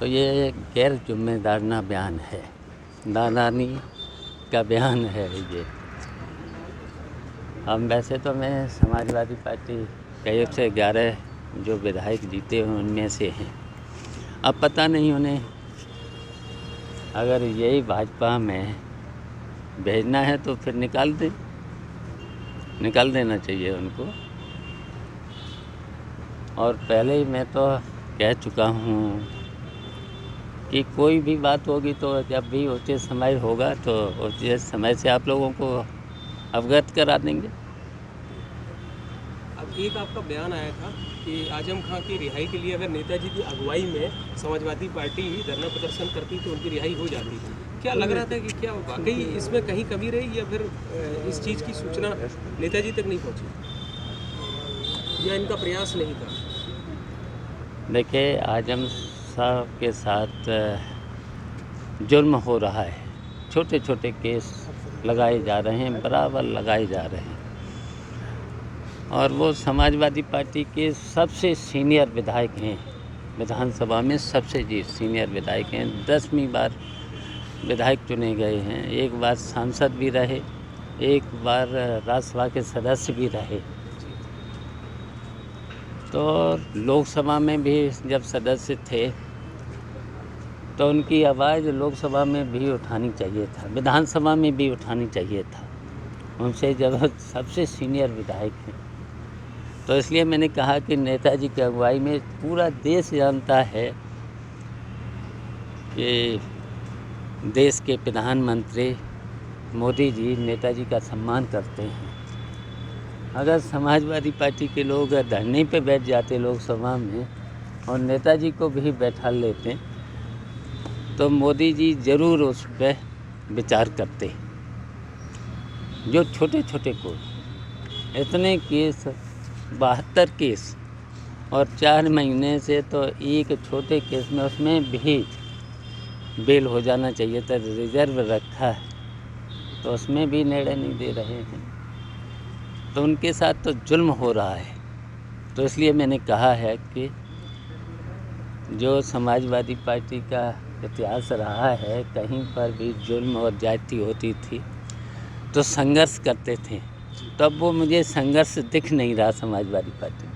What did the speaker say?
तो ये गैर जिम्मेदाराना बयान है, नादानी का बयान है ये। हम वैसे तो मैं समाजवादी पार्टी के 111 जो विधायक जीते हैं उनमें से हैं। अब पता नहीं उन्हें अगर यही भाजपा में भेजना है तो फिर निकाल देना चाहिए उनको। और पहले ही मैं तो कह चुका हूँ कि कोई भी बात होगी तो जब भी उचित समय होगा तो उचित समय से आप लोगों को अवगत करा देंगे। अब एक आपका बयान आया था कि आजम खां की रिहाई के लिए अगर नेताजी की अगुवाई में समाजवादी पार्टी धरना प्रदर्शन करती तो उनकी रिहाई हो जाती। क्या लग रहा था कि क्या वाकई इसमें कहीं कमी रही या फिर इस चीज़ की सूचना नेताजी तक नहीं पहुंची या इनका प्रयास नहीं था? देखिए, आजम साहब के साथ जुल्म हो रहा है, छोटे छोटे केस लगाए जा रहे हैं, बराबर लगाए जा रहे हैं। और वो समाजवादी पार्टी के सबसे सीनियर विधायक हैं, विधानसभा में सबसे सीनियर विधायक हैं। 10वीं बार विधायक चुने गए हैं, एक बार सांसद भी रहे, एक बार राज्यसभा के सदस्य भी रहे। तो लोकसभा में भी जब सदस्य थे तो उनकी आवाज़ लोकसभा में भी उठानी चाहिए था, विधानसभा में भी उठानी चाहिए था। उनसे जब सबसे सीनियर विधायक हैं तो इसलिए मैंने कहा कि नेताजी की अगुवाई में पूरा देश जानता है कि देश के प्रधानमंत्री मोदी जी नेताजी का सम्मान करते हैं। अगर समाजवादी पार्टी के लोग धरने पे बैठ जाते लोकसभा में और नेताजी को भी बैठा लेते तो मोदी जी ज़रूर उस पर विचार करते। जो छोटे छोटे को इतने केस 72 केस और 4 महीने से तो एक छोटे केस में उसमें भी बेल हो जाना चाहिए था, रिजर्व रखा है तो उसमें भी निर्णय नहीं दे रहे हैं। तो उनके साथ तो जुल्म हो रहा है। तो इसलिए मैंने कहा है कि जो समाजवादी पार्टी का इतिहास रहा है, कहीं पर भी जुल्म और ज्यादती होती थी तो संघर्ष करते थे। तब वो मुझे संघर्ष दिख नहीं रहा समाजवादी पार्टी।